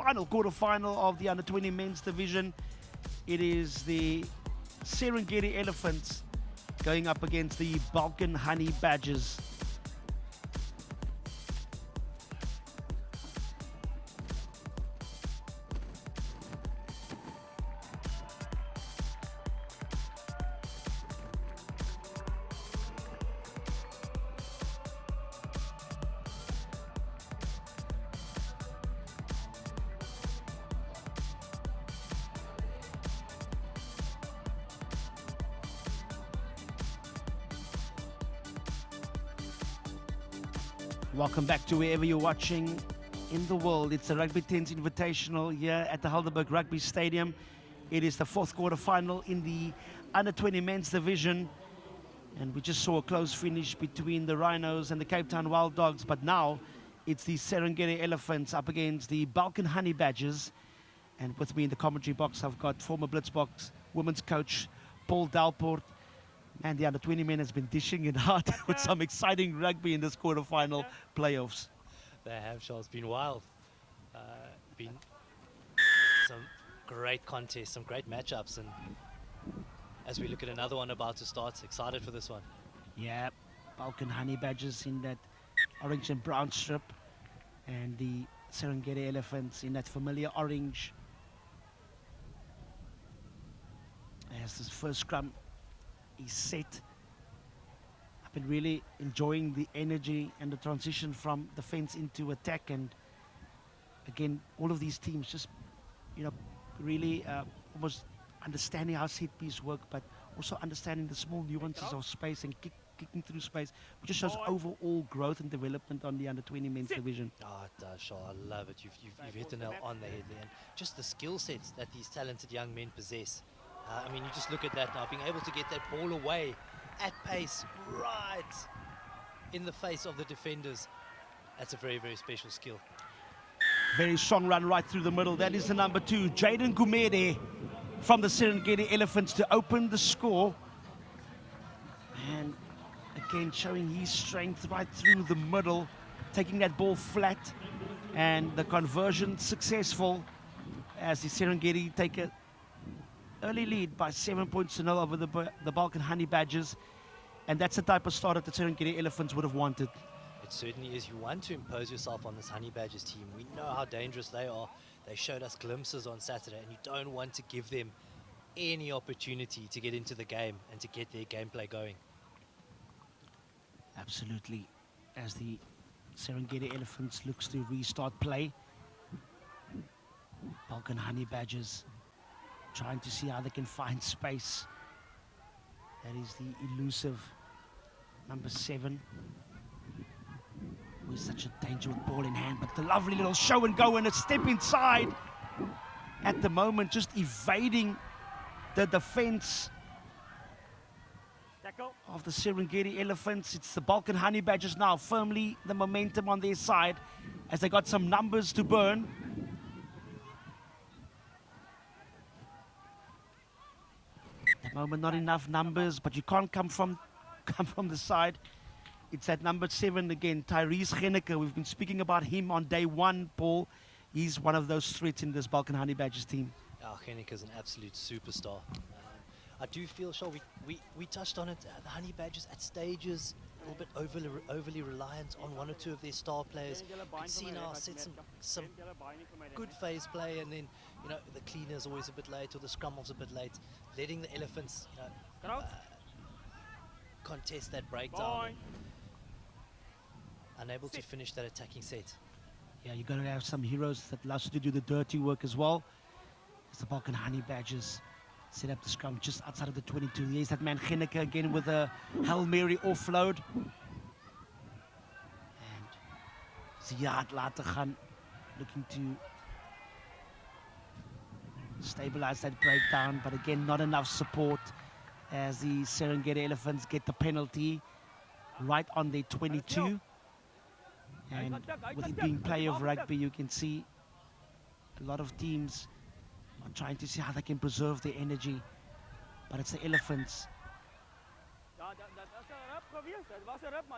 final quarter-final of the under-20 men's division. It is the Serengeti Elephants going up against the Balkan Honey Badgers. Welcome back to wherever you're watching in the world. It's the Rugby Tens Invitational here at the Helderberg Rugby Stadium. It is the fourth quarter final in the under-20 men's division. And we just saw a close finish between the Rhinos and the Cape Town Wild Dogs. But now it's the Serengeti Elephants up against the Balkan Honey Badgers. And with me in the commentary box, I've got former Blitzboks women's coach Paul Dalport. And the under-20 men has been dishing it out with some exciting rugby in this quarter-final playoffs. They have, Charles. It's been wild. Been some great contests, some great matchups. And as we look at another one about to start, excited for this one. Yeah, Balkan Honey Badgers in that orange and brown strip. And the Serengeti Elephants in that familiar orange. As this first scrum is set. I've been really enjoying the energy and the transition from defense into attack, and again all of these teams just really almost understanding how set piece work, but also understanding the small nuances of space and kicking through space, which just shows overall growth and development on the under-20 men's division. Oh, it does, Shaw. I love it. You've hit the nail on the head there, and just the skill sets that these talented young men possess. I mean, you just look at that now, being able to get that ball away at pace, right in the face of the defenders. That's a very, very special skill. Very strong run right through the middle. That is the number 2, Jaden Gumede from the Serengeti Elephants to open the score. And again, showing his strength right through the middle, taking that ball flat, and the conversion successful as the Serengeti take a early lead by 7 points to 0 over the Balkan Honey Badgers. And that's the type of start that the Serengeti Elephants would have wanted. It certainly is. You want to impose yourself on this Honey Badgers team. We know how dangerous they are. They showed us glimpses on Saturday, and you don't want to give them any opportunity to get into the game and to get their gameplay going. Absolutely. As the Serengeti Elephants looks to restart play, Balkan Honey Badgers trying to see how they can find space. That is the elusive number 7, with such a danger with ball in hand, but the lovely little show and go and a step inside at the moment, just evading the defense of the Serengeti Elephants. It's the Balkan Honey Badgers now firmly the momentum on their side as they got some numbers to burn. At the moment, not enough numbers, but you can't come from the side. It's that number 7 again, Tyrese Genneke. We've been speaking about him on day 1, Paul. He's one of those threats in this Balkan Honey Badgers team. Oh, Genneke's an absolute superstar. I do feel, Shaw, we touched on it, the Honey Badgers at stages, a little bit overly reliant on one or two of their star players. You can see now some good phase play, and then, the cleaner's always a bit late, or the scrum off's a bit late, letting the Elephants, contest that breakdown. Unable to finish that attacking set. Yeah, you got to have some heroes that loves to do the dirty work as well. It's the Balkan Honey Badgers set up the scrum just outside of the 22. Here's that man Genneke again with a Hail Mary offload. And Ziad later gaan, looking to stabilize that breakdown, but again, not enough support as the Serengeti Elephants get the penalty right on their 22. And with it being play of rugby, you can see a lot of teams are trying to see how they can preserve their energy, but it's the Elephants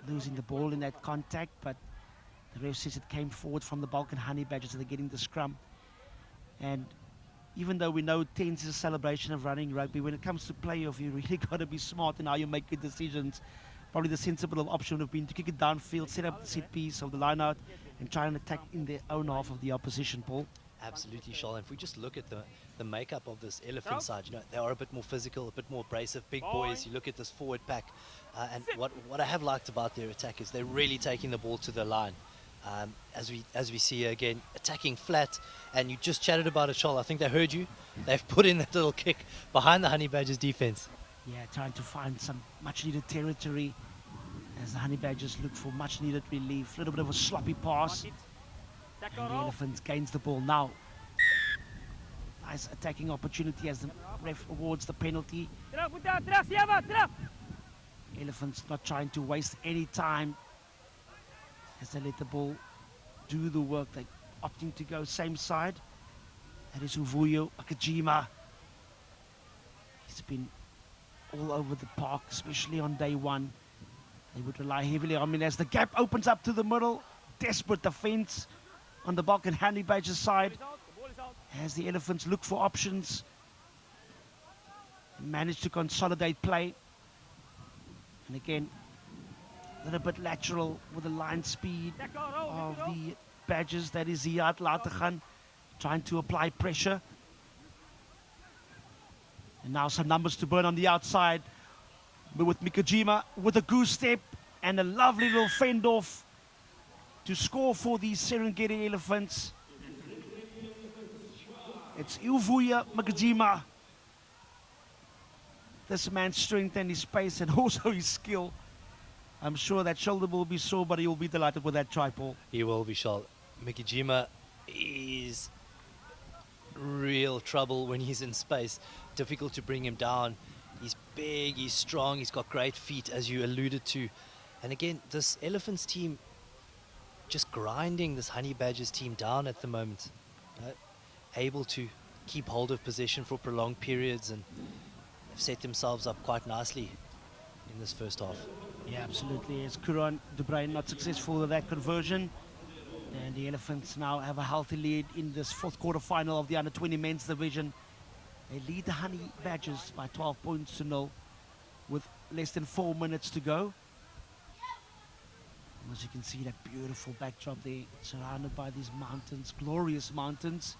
losing the ball in that contact, but the ref says it came forward from the Balkan Honey Badgers, so they're getting the scrum. And even though we know tens is a celebration of running rugby, when it comes to playoff, you really got to be smart in how you make your decisions. Probably the sensible option would have been to kick it downfield, set up the set piece of the line out, and try and attack in their own half of the opposition, Paul. Absolutely, Charles. If we just look at the makeup of this elephant side, you know, they are a bit more physical, a bit more abrasive, big boys. You look at this forward pack, and what I have liked about their attack is they're really taking the ball to the line. As we see again, attacking flat, and you just chatted about it, Charles. I think they heard you. They've put in that little kick behind the Honey Badgers defense. Yeah, trying to find some much-needed territory as the Honey Badgers look for much-needed relief. A little bit of a sloppy pass. And the Elephants gains the ball now. Nice attacking opportunity as the ref awards the penalty. Elephants not trying to waste any time as they let the ball do the work. They're opting to go same side. That is Uvuyo Akajima. He's been all over the park, especially on day one. They would rely heavily on him as the gap opens up to the middle. Desperate defense on the Balkan Honey Badgers side as the Elephants look for options and manage to consolidate play. And again, a little bit lateral with the line speed of the Badgers. That is Ziad Lateghan trying to apply pressure. And now some numbers to burn on the outside, but with Mikajima with a goose step and a lovely little fend off to score for the Serengeti Elephants. It's Uvuya Mikajima. This man's strength and his pace and also his skill. I'm sure that shoulder will be sore, but he will be delighted with that try, Paul. He will be, Charles. Mikijima is real trouble when he's in space. Difficult to bring him down. He's big, he's strong, he's got great feet, as you alluded to. And again, this Elephants team just grinding this Honey Badgers team down at the moment. Able to keep hold of possession for prolonged periods, and have set themselves up quite nicely in this first half. Yeah, absolutely. As Kuran De Bruyn not successful with that conversion. And the Elephants now have a healthy lead in this fourth quarter final of the Under-20 Men's Division. They lead the Honey Badgers by 12 points to 0 with less than 4 minutes to go. And as you can see, that beautiful backdrop there, surrounded by these mountains, glorious mountains.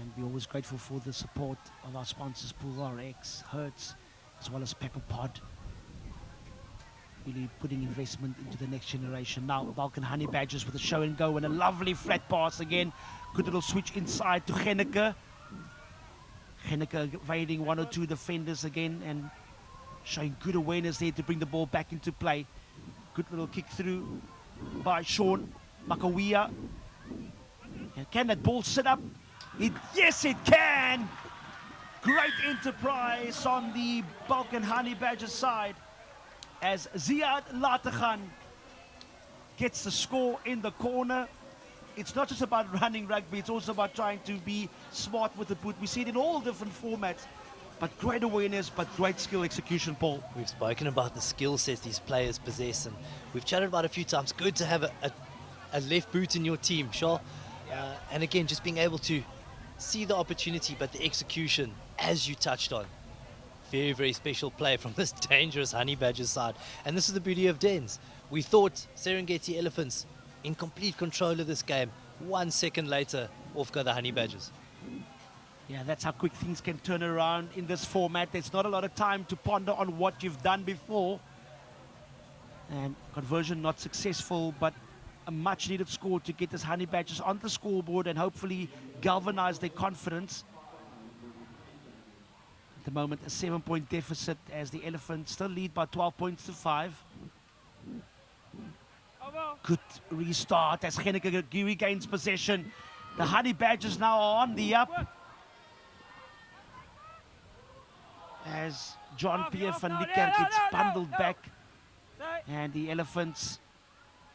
And we're always grateful for the support of our sponsors, Pool RX, Hertz, as well as Pepper Pod. Really putting investment into the next generation. Now, Balkan Honey Badgers with a show and go and a lovely flat pass again. Good little switch inside to Genneke. Genneke evading one or two defenders again and showing good awareness there to bring the ball back into play. Good little kick through by Sean Makawia. And can that ball sit up? Yes, it can! Great enterprise on the Balkan Honey Badgers side as Ziad Lateghan gets the score in the corner. It's not just about running rugby, it's also about trying to be smart with the boot. We see it in all different formats, but great awareness, but great skill execution, Paul. We've spoken about the skill sets these players possess, and we've chatted about it a few times. Good to have a left boot in your team, sure. And again, just being able to see the opportunity, but the execution, as you touched on. Very, very special play from this dangerous Honey Badgers side. And this is the beauty of Dens. We thought Serengeti Elephants in complete control of this game. 1 second later, off go the Honey Badgers. Yeah, that's how quick things can turn around in this format. There's not a lot of time to ponder on what you've done before. And conversion not successful, but a much needed score to get this Honey Badgers on the scoreboard and hopefully galvanize their confidence. At the moment, a 7-point deficit as the Elephants still lead by 12 points to 5. Good restart as Genneke regains possession. The Honey Badgers now are on the up. As John-Pierre van Niekerk gets bundled back. And the Elephants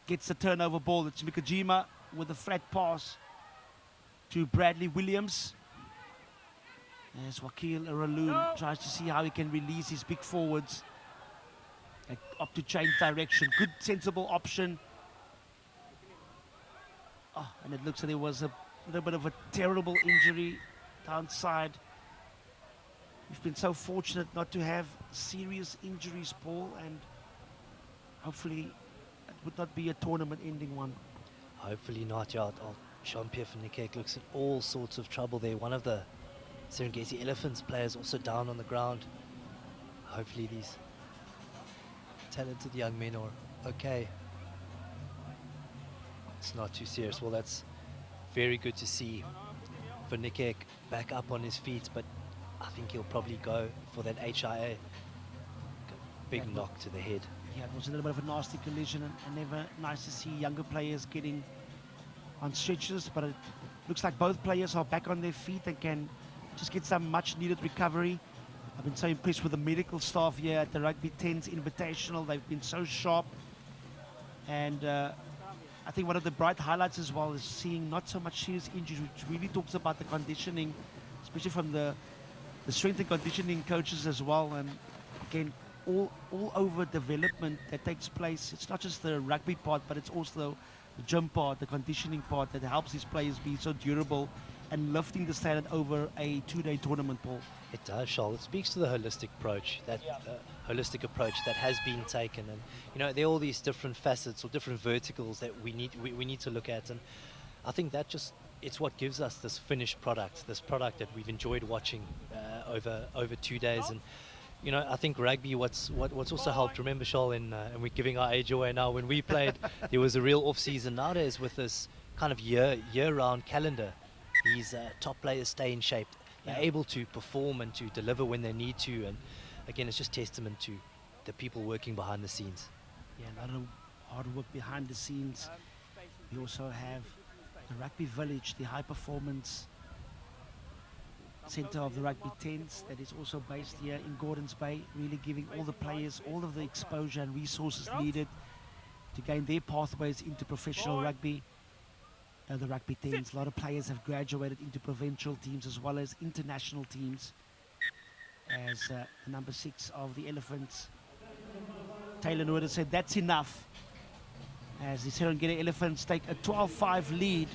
gets the turnover ball. It's Mikajima with a flat pass to Bradley Williams. As Wakil Raloon tries to see how he can release his big forwards. Up to change direction. Good, sensible option. Oh, and it looks like there was a a little bit of a terrible injury downside. We've been so fortunate not to have serious injuries, Paul, and hopefully it would not be a tournament-ending one. Hopefully not, yeah. Jean-Pierre van Niekerk looks in all sorts of trouble there. One of the Serengeti Elephants players also down on the ground. Hopefully these talented young men are okay. It's not too serious. Well, that's very good to see Van Niekerk back up on his feet, but I think he'll probably go for that HIA. Big knock to the head. Yeah, it was a little bit of a nasty collision, and never nice to see younger players getting on stretchers, but it looks like both players are back on their feet and can just get some much needed recovery. I've been so impressed with the medical staff here at the Rugby Tens Invitational. They've been so sharp, and I think one of the bright highlights as well is seeing not so much serious injuries, which really talks about the conditioning, especially from the strength and conditioning coaches as well. And again, all over development that takes place. It's not just the rugby part, but it's also the gym part, the conditioning part that helps these players be so durable and lifting the standard over a 2-day tournament, Paul. It does, Charles. It speaks to the holistic approach, that holistic approach that has been taken. And you know, there are all these different facets or different verticals that we need to look at. And I think that just, it's what gives us this finished product, this product that we've enjoyed watching over 2 days. And you know, I think rugby, what's also helped, remember, Charles, and we're giving our age away now, when we played, there was a real off-season. Nowadays, with this kind of year-round calendar, these top players stay in shape. They're able to perform and to deliver when they need to. And again, it's just testament to the people working behind the scenes. Yeah, a lot of hard work behind the scenes. We also have the Rugby Village, the high-performance center of the Rugby Tens that is also based here in Gordons Bay, really giving all the players all of the exposure and resources needed to gain their pathways into professional rugby. The Rugby Tens, a lot of players have graduated into provincial teams as well as international teams. As the number 6 of the Elephants, Taylor Noorder, said that's enough. As the Serengeti Elephants take a 12-5 lead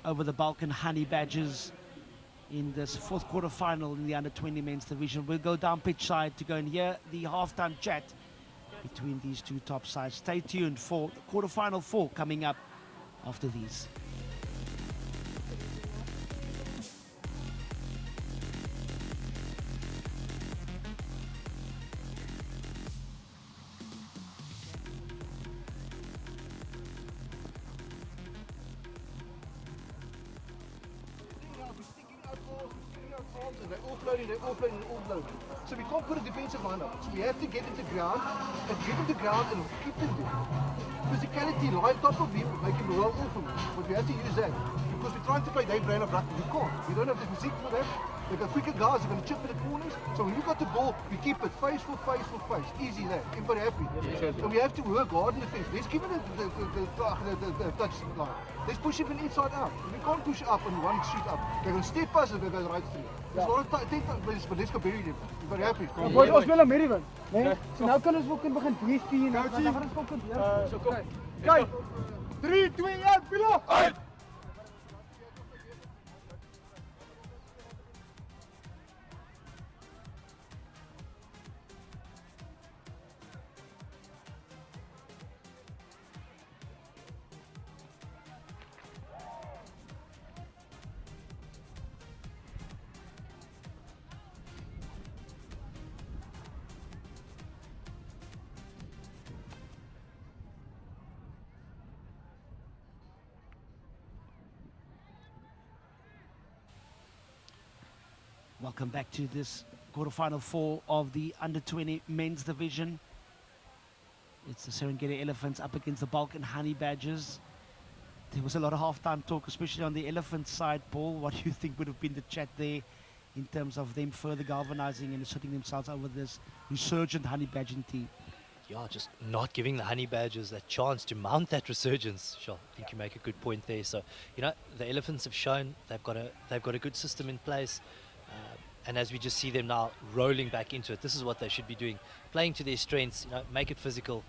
over the Balkan Honey Badgers in this fourth quarter final in the under-20 men's division. We'll go down pitch side to go and hear the halftime chat between these two top sides. Stay tuned for the quarterfinal 4 coming up after these. They're all floating. So we can't put a defensive line up. So we have to get into ground and give him the ground and keep them there. Physicality, lie on top of him, make him roll off him. But we have to use that. Because we're trying to play their brand of rugby. We can't. We don't have the physique for that. They've got quicker guys, they're going to chip at the corners. So when we got the ball, we keep it face for face for face. Easy that. Everybody happy. And we have to work hard in the defense. Let's give it the touch line. Let's push him inside out. We can't push up and one shoot up. They're going to step us and they're going to right through. There's a lot of time, but let's go bury them. Everybody happy. Boys, ons speel American. Nee? So nou kan ons ook begin DSP en dan gaan ons ook So kom. Kyk. 3 2 1 Pilo. Uit. Welcome back to this quarterfinal 4 of the under-20 men's division. It's the Serengeti Elephants up against the Balkan Honey Badgers. There was a lot of halftime talk, especially on the Elephants side. Paul, what do you think would have been the chat there in terms of them further galvanizing and asserting themselves over this resurgent Honey Badger team? Yeah, just not giving the Honey Badgers that chance to mount that resurgence. Sure, I think you make a good point there. So, you know, the Elephants have shown they've got a good system in place. And as we just see them now rolling back into it, this is what they should be doing. Playing to their strengths, you know, make it physical,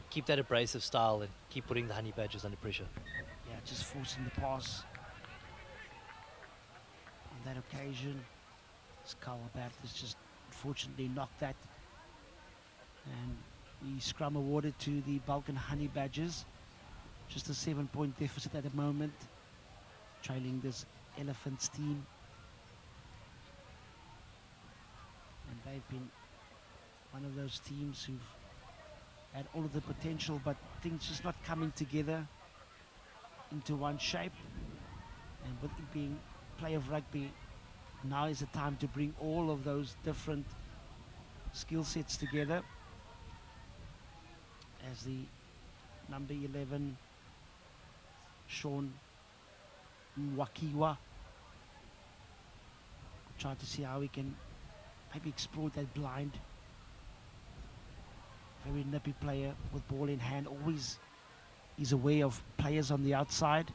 keep that abrasive style, and keep putting the Honey Badgers under pressure. Yeah, just forcing the pass that occasion. Skalabert has just unfortunately knocked that. And the scrum awarded to the Balkan Honey Badgers. Just a 7-point deficit at the moment, trailing this Elephants team. And they've been one of those teams who've had all of the potential, but things just not coming together into one shape. And with it being play of rugby, now is the time to bring all of those different skill sets together. As the number 11, Sean Mwakiwa, try to see how we can maybe explore that blind. Very nippy player with ball in hand, always is aware of players on the outside.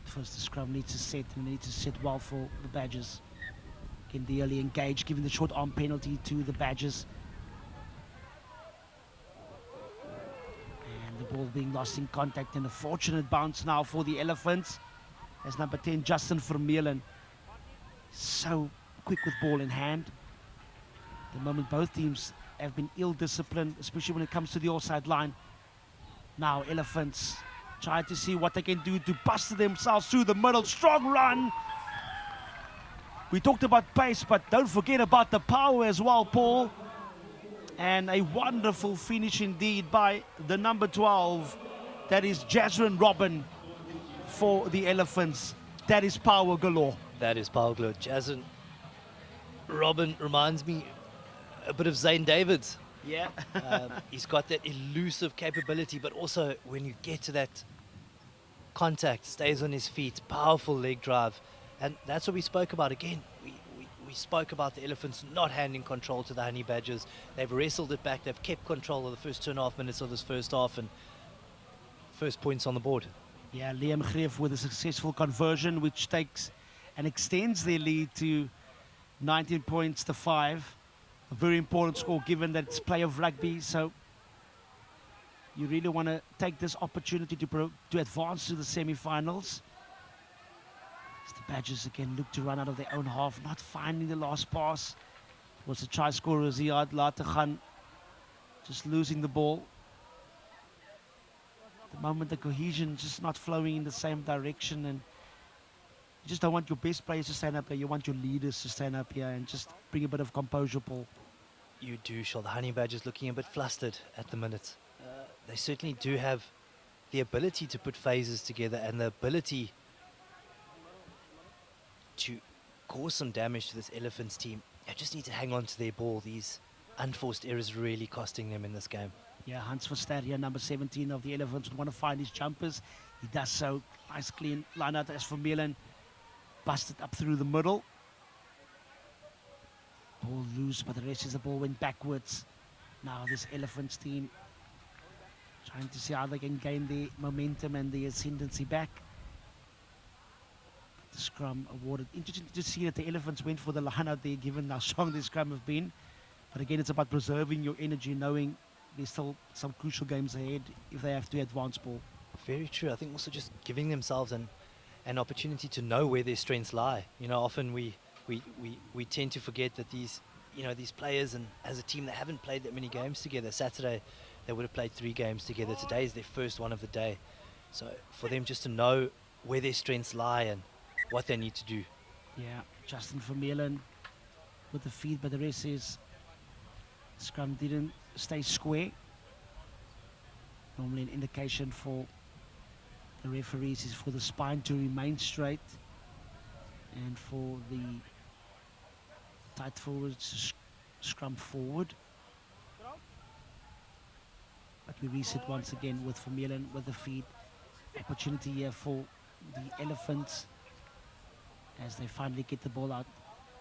First the scrum needs to set, and needs to set well for the Badgers. Again, the early engage, giving the short arm penalty to the Badgers. And the ball being lost in contact, and a fortunate bounce now for the Elephants. As number 10, Justin Vermeulen, so quick with ball in hand. At the moment, both teams have been ill-disciplined, especially when it comes to the offside line. Now, Elephants try to see what they can do to bust themselves through the middle. Strong run. We talked about pace, but don't forget about the power as well, Paul. And a wonderful finish indeed by the number 12. That is Jasmine Robin for the Elephants. That is power galore. That is power galore. Jasmine Robin reminds me a bit of Zane Davids. Yeah. He's got that elusive capability, but also when you get to that contact, stays on his feet, powerful leg drive. And that's what we spoke about again. We spoke about the Elephants not handing control to the Honey Badgers. They've wrestled it back. They've kept control of the first 2.5 minutes of this first half, and first points on the board. Yeah, Liam Greef with a successful conversion, which takes and extends their lead to 19 points to 5. A very important score given that it's play of rugby, so you really want to take this opportunity to advance to the semi-finals. As the Badgers again look to run out of their own half, not finding the last pass. It was a try scorer, Ziad Lategan, just losing the ball. At the moment, the cohesion just not flowing in the same direction, and you just don't want your best players to stand up here. You want your leaders to stand up here and just bring a bit of composure, Paul. You do, Shaw. The Honey Badgers looking a bit flustered at the minute. They certainly do have the ability to put phases together and the ability to cause some damage to this Elephants team. They just need to hang on to their ball. These unforced errors really costing them in this game. Yeah, Hans Verstaria, number 17 of the Elephants, would want to find his jumpers. He does so. Nice clean line out as Vermeulen busted up through the middle. Ball loose, but the rest of the ball went backwards. Now this Elephants team trying to see how they can gain the momentum and the ascendancy back. The scrum awarded. Interesting to see that the Elephants went for the line out there, given how strong the scrum have been. But again, it's about preserving your energy, knowing there's still some crucial games ahead if they have to advance ball. Very true. I think also just giving themselves an opportunity to know where their strengths lie. You know, often we tend to forget that these players, and as a team, they haven't played that many games together. Saturday, they would have played 3 games together. Today is their first one of the day. So for them just to know where their strengths lie and what they need to do. Yeah, Justin Vermeulen with the feed, but the rest is scrum didn't stay square. Normally an indication for the referees is for the spine to remain straight and for the tight forwards to scrum forward. But we reset once again with Vermeulen with the feed. Opportunity here for the Elephants as they finally get the ball out.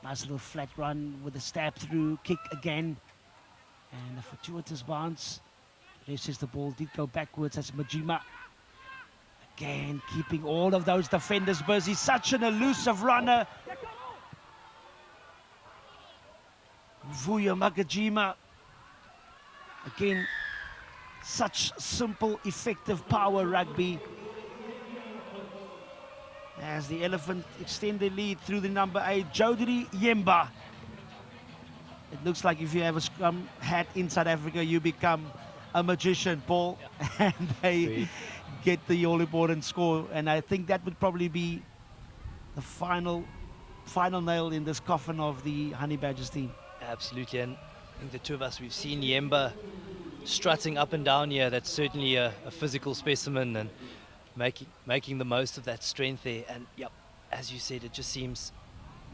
Nice little flat run with a stab through, kick again. And a fortuitous bounce. The rest is the ball did go backwards. That's Majima. Again, keeping all of those defenders busy. Such an elusive runner. Vuya Magajima. Again, such simple, effective power rugby. as the Elephant extend their lead through the number 8, Jodiri Yemba. It looks like if you have a scrum hat in South Africa, you become a magician, Paul, and they Agreed. get the all-important score. And I think that would probably be the final nail in this coffin of the Honey Badgers team. Absolutely, and I think the two of us, we've seen Yemba strutting up and down here. That's certainly a physical specimen, and making the most of that strength there. And yep, as you said, it just seems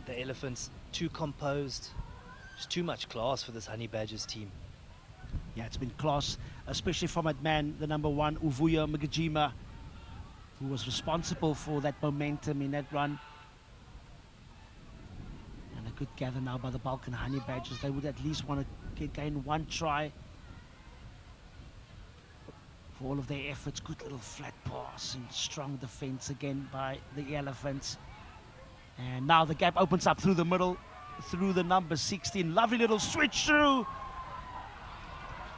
the Elephants too composed, just too much class for this Honey Badgers team. Yeah, it's been class, especially from that man, the number 1, Uvuya Magajima, who was responsible for that momentum in that run. And a good gather now by the Balkan Honey Badgers. They would at least want to gain one try for all of their efforts. Good little flat pass and strong defense again by the Elephants. And now the gap opens up through the middle, through the number 16. Lovely little switch through.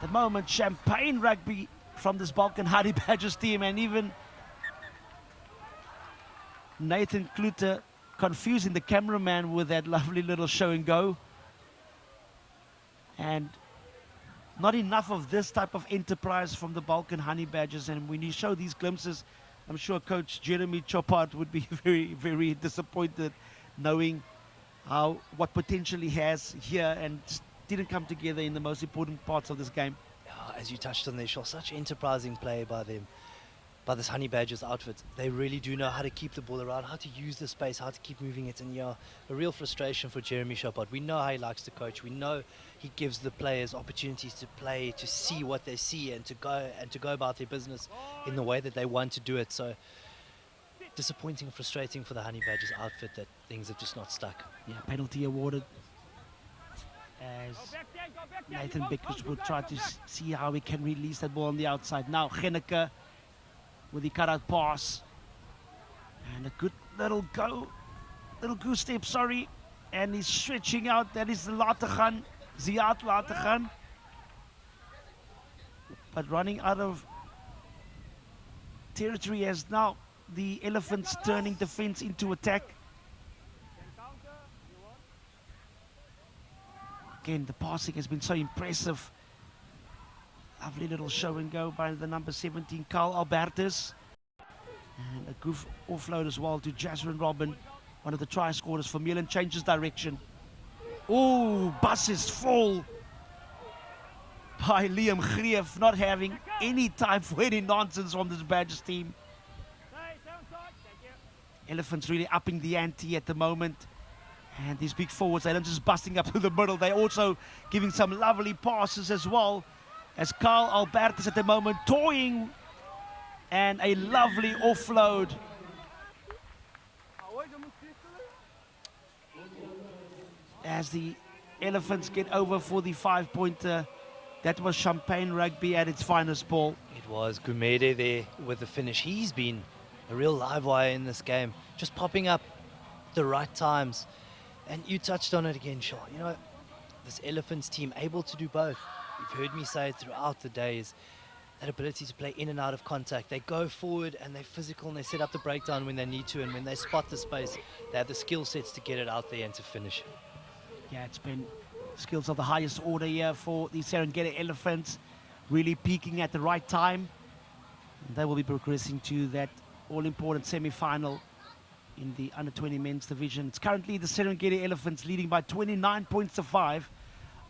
The moment, champagne rugby from this Balkan Honey Badgers team, and even Nathan Klute confusing the cameraman with that lovely little show and go. And not enough of this type of enterprise from the Balkan Honey Badgers. And when you show these glimpses, I'm sure Coach Jeremy Chopard would be very, very disappointed knowing what potential he has here and didn't come together in the most important parts of this game. As you touched on there, Shaw, such enterprising play by them, by this Honey Badgers outfit. They really do know how to keep the ball around, how to use the space, how to keep moving it. And yeah, a real frustration for Jeremy Chopard. We know how he likes to coach. We know he gives the players opportunities to play, to see what they see, and to go about their business in the way that they want to do it. So disappointing and frustrating for the Honey Badgers outfit that things have just not stuck. Yeah, penalty awarded as Nathan Bickers will try to see how he can release that ball on the outside. Now Genneke with the cut-out pass. And a good little goose step, sorry. And he's stretching out. That is the Lategan, Ziad Lategan. But running out of territory as now the Elephants turning defense into attack. Again, the passing has been so impressive. Lovely little show and go by the number 17, Carl Albertus. And a goof offload as well to Jasmine Robin, one of the try scorers for Milan. Changes direction. Oh, buses fall by Liam Greef, not having any time for any nonsense from this Badgers team. Elephants really upping the ante at the moment. And these big forwards, they're not just busting up through the middle, they're also giving some lovely passes as well. As Carl Albertus at the moment toying, and a lovely offload. As the Elephants get over for the 5-pointer, that was champagne rugby at its finest, Paul. It was Gumede there with the finish. He's been a real live wire in this game, just popping up the right times. And you touched on it again, Shaw. You know, this Elephants team able to do both. You've heard me say it throughout the days, that ability to play in and out of contact. They go forward and they're physical and they set up the breakdown when they need to, and when they spot the space, they have the skill sets to get it out there and to finish. Yeah, it's been skills of the highest order here for the Serengeti Elephants, really peaking at the right time. And they will be progressing to that all-important semi-final in the under-20 men's division. It's currently the Serengeti Elephants leading by 29 points to 5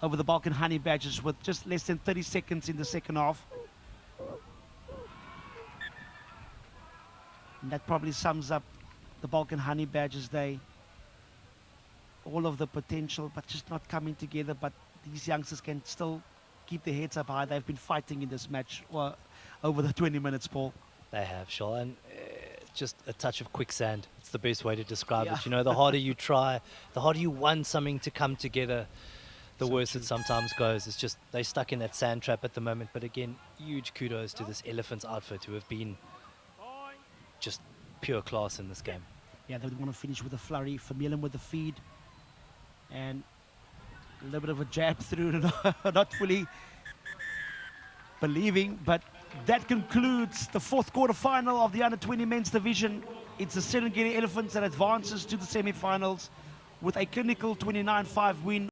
over the Balkan Honey Badgers with just less than 30 seconds in the second half. And that probably sums up the Balkan Honey Badgers. All of the potential, but just not coming together. But these youngsters can still keep their heads up high. They've been fighting in this match over the 20 minutes, Paul. They have, Shaw, and just a touch of quicksand. It's the best way to describe it. You know, the harder you try, the harder you want something to come together, the worse it sometimes goes. It's just they're stuck in that sand trap at the moment. But again, huge kudos to this Elephants outfit who have been just pure class in this game. Yeah, they want to finish with a flurry. Vermeulen with the feed. And a little bit of a jab through, not fully believing, but that concludes the fourth quarter-final of the under-20 men's division. It's the Serengeti Elephants that advances to the semi-finals with a clinical 29-5 win